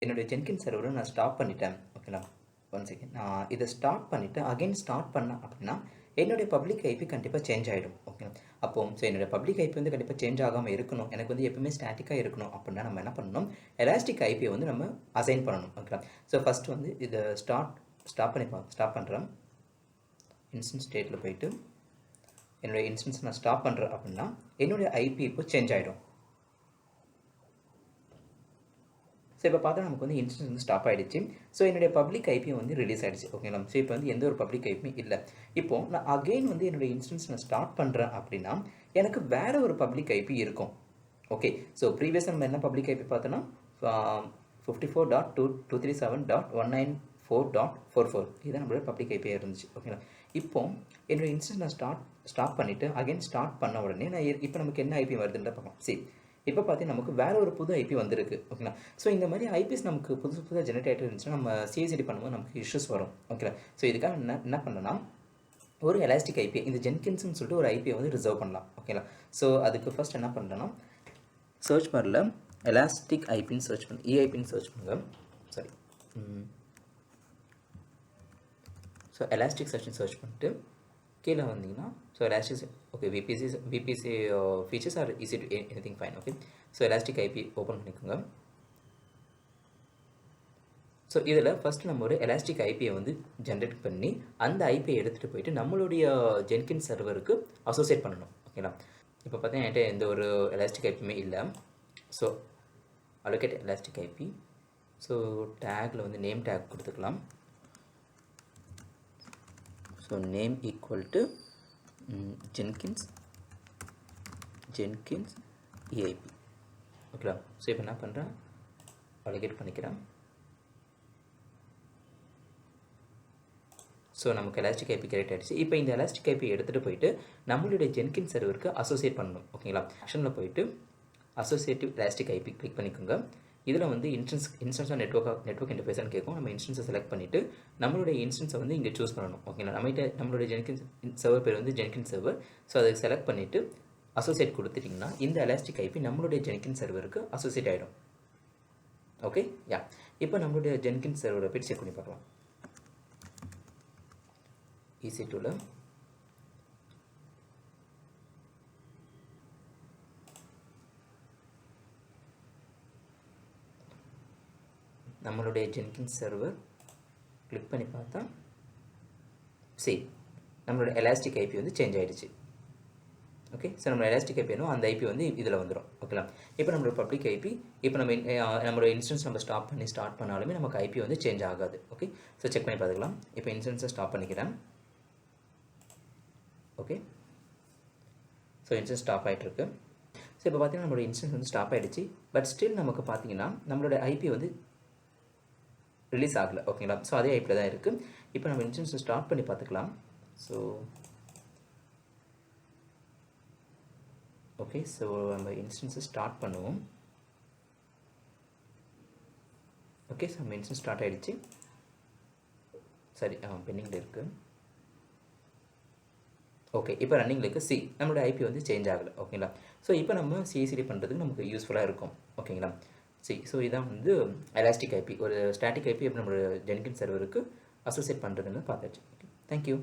என்னுடைய ஜென்கின்ஸ் சர்வரை நான் ஸ்டாப் பண்ணிட்டேன். ஓகேங்களா, ஒன் செகண்ட். நான் இதை ஸ்டார்ட் பண்ணிவிட்டு அகைன் ஸ்டார்ட் பண்ணேன் அப்படின்னா என்னுடைய பப்ளிக் ஐபி கண்டிப்பாக சேஞ்ச் ஆகிடும். ஓகேங்களா, அப்போது ஸோ என்னுடைய பப்ளிக் ஐபி வந்து கண்டிப்பாக சேஞ்ச் ஆகாமல் இருக்கணும், எனக்கு வந்து எப்பவுமே ஸ்டாட்டிக்காக இருக்கணும் அப்படின்னா நம்ம என்ன பண்ணணும், எலாஸ்டிக் ஐபியை வந்து நம்ம அசைன் பண்ணணும். ஓகேங்களா, ஸோ ஃபஸ்ட்டு வந்து இதை ஸ்டாப் பண்ணுறேன். இன்ஸ்டன்ஸ் ஸ்டேட்டில் போயிட்டு என்னுடைய இன்ஸ்டன்ஸ் நான் ஸ்டாப் பண்ணுறேன் அப்படின்னா என்னுடைய ஐபி இப்போ சேஞ்ச் ஆகிடும். ஸோ இப்போ பார்த்தா நமக்கு வந்து இன்ஸ்டன்ஸ் வந்து ஸ்டாப் ஆகிடுச்சு. ஸோ என்னுடைய பப்ளிக் ஐபியும் வந்து ரிலீஸ் ஆகிடுச்சு. ஓகேங்களா, ஸோ இப்போ வந்து எந்த ஒரு பப்ளிக் ஐபியும் இல்லை. இப்போது நான் அகெயின் வந்து என்னுடைய இன்ஸ்டன்ஸ் நான் ஸ்டார்ட் பண்ணுறேன் அப்படின்னா எனக்கு வேறு ஒரு பப்ளிக் ஐபி இருக்கும். ஓகே, ஸோ ப்ரீவியஸ் நம்ம என்ன பப்ளிக் ஐபி பார்த்தோன்னா 54.223.194.44 இதுதான் நம்மளோட பப்ளிக் ஐபியாக இருந்துச்சு. ஓகேங்களா, இப்போ என்னோட இன்ஸ்டன்ஸ் நான் ஸ்டாப் பண்ணிவிட்டு அகைன் ஸ்டார்ட் பண்ண உடனே நான் இப்போ நமக்கு என்ன ஐபி வருதுன்ற பார்க்கலாம். சரி, இப்போ பார்த்தீங்கன்னா நமக்கு வேறு ஒரு புது ஐபி வந்திருக்கு. ஓகேங்களா, ஸோ இந்த மாதிரி ஐபிஎஸ் நமக்கு புதுசாக ஜெனரேட் ஆகிட்டு இருந்துச்சுன்னா நம்ம சிஐசிடி பண்ணும்போது நமக்கு இஷ்யூஸ் வரும். ஓகேங்களா, ஸோ இதுக்காக என்ன பண்ணலாம், ஒரு எலாஸ்டிக் ஐபி இந்த ஜென்கின்ஸ்னு சொல்லிட்டு ஒரு ஐபியை வந்து ரிசர்வ் பண்ணலாம். ஓகேங்களா, ஸோ அதுக்கு ஃபர்ஸ்ட் என்ன பண்ணுறேன்னா சர்ச் பாரில் எலாஸ்டிக் ஐபின்னு சர்ச் பண்ணு, இஐபின்னு சர்ச் பண்ணுங்க. Sorry, so elastic section search பண்ணிட்டு கீழே வந்தீங்கன்னா so elastic okay VPC features are easy to anything fine. Okay, so elastic IP open பண்ணிக்கோங்க. ஸோ இதில் ஃபஸ்ட்டு நம்ம ஒரு எலாஸ்டிக் ஐபியை வந்து ஜென்ரேட் பண்ணி அந்த ஐபியை எடுத்துகிட்டு போயிட்டு நம்மளுடைய ஜென்கின்ஸ் சர்வருக்கு அசோசியேட் பண்ணணும். ஓகேங்களா, இப்போ பார்த்தீங்கன்னா என்கிட்ட எந்த ஒரு எலாஸ்டிக் ஐபியுமே இல்லை. So allocate elastic IP. So tackle வந்து நேம் டேக் கொடுத்துக்கலாம். So name equal to Jenkins EIP. ஓகேங்களா, ஸோ இப்போ என்ன பண்ணுறேன், allocate பண்ணிக்கிறேன். ஸோ நமக்கு எலாஸ்டிக் ஐபி கிரியேட் ஆகிடுச்சு. இப்போ இந்த எலாஸ்டிக் ஐபி எடுத்துகிட்டு போயிட்டு நம்மளுடைய ஜென்கின்ஸ் சர்வருக்கு அசோசியேட் பண்ணணும். ஓகேங்களா, ஆக்ஷனில் போயிட்டு அசோசியேட்டிவ் எலாஸ்டிக் ஐபி கிளிக் பண்ணிக்கோங்க. இதில் வந்து இன்ஸ்டன்ஸாக நெட்வொர்க் இன்டர்ஃபேஸ்னு கேட்கும். நம்ம இன்ஸ்டன்ஸை செலக்ட் பண்ணிவிட்டு நம்மளுடைய இன்ஸ்டன்ஸை வந்து இங்கே சூஸ் பண்ணணும். ஓகேங்களா, நம்மளுடைய ஜென்கின்ஸ் சர்வர் பேர் வந்து ஜென்கின்ஸ் சர்வர். ஸோ அதை செலக்ட் பண்ணிவிட்டு அசோசியேட் கொடுத்துட்டிங்கன்னா இந்த எலாஸ்டிக் ஐபி நம்மளுடைய ஜென்கின்ஸ் சர்வருக்கு அசோசியேட் ஆகிடும். ஓகே, யா, இப்போ நம்மளுடைய ஜென்கின்ஸ் சர்வரை போய் செக் பண்ணி பார்க்கலாம். EC2ல நம்மளுடைய ஜென்கின்ஸ் சர்வர் கிளிக் பண்ணி பார்த்தா சரி நம்மளுடைய எலாஸ்டிக் ஐபி வந்து சேஞ்ச் ஆகிடுச்சு. ஓகே, ஸோ நம்ம எலாஸ்டிக் ஐபி வேணும் அந்த ஐபி வந்து இதில் வந்துடும். ஓகேங்களா, இப்போ நம்மளோட பப்ளிக் ஐபி இப்போ நம்மளோட இன்ஸ்டன்ஸ் நம்ம ஸ்டார்ட் பண்ணாலுமே நமக்கு ஐபி வந்து சேஞ்ச் ஆகாது. ஓகே, ஸோ செக் பண்ணி பார்த்துக்கலாம். இப்போ இன்ஸ்டன்ஸை ஸ்டாப் பண்ணிக்கிறேன். ஓகே, ஸோ இன்ஸ்டன்ஸ் ஸ்டாப் ஆகிட்டுருக்கு. ஸோ இப்போ பார்த்தீங்கன்னா நம்மளோட இன்ஸ்டன்ஸ் வந்து ஸ்டாப் ஆகிடுச்சு. பட் ஸ்டில் நமக்கு பார்த்தீங்கன்னா நம்மளோட ஐபி வந்து ரிலீஸ் ஆகலை. ஓகேங்களா, ஸோ அதே ஐபியில் தான் இருக்குது. இப்போ நம்ம இன்ஸ்டன்ஸை ஸ்டார்ட் பண்ணி பார்த்துக்கலாம். ஸோ ஓகே, ஸோ நம்ம இன்ஸ்டன்ஸை ஸ்டார்ட் பண்ணுவோம். ஓகே, ஸோ நம்ம இன்ஸ்டன்ஸ் ஸ்டார்ட் ஆகிடுச்சு. சரி, பெண்டிங்கில் இருக்குது. ஓகே, இப்போ ரன்னிங்கில் இருக்குது. நம்மளோட ஐபி வந்து சேஞ்ச் ஆகலை. ஓகேங்களா, ஸோ இப்போ நம்ம சிஐசிடி பண்ணுறதுக்கு நமக்கு யூஸ்ஃபுல்லாக இருக்கும். ஓகேங்களா, ஸோ இதான் வந்து எலாஸ்டிக் ஐபி, ஒரு ஸ்டாட்டிக் ஐபி எப்படி நம்மளோட ஜென்கின்ஸ் சர்வருக்கு அசோசியேட் பண்ணுறதுன்னு பார்த்தாச்சு. Okay, thank you.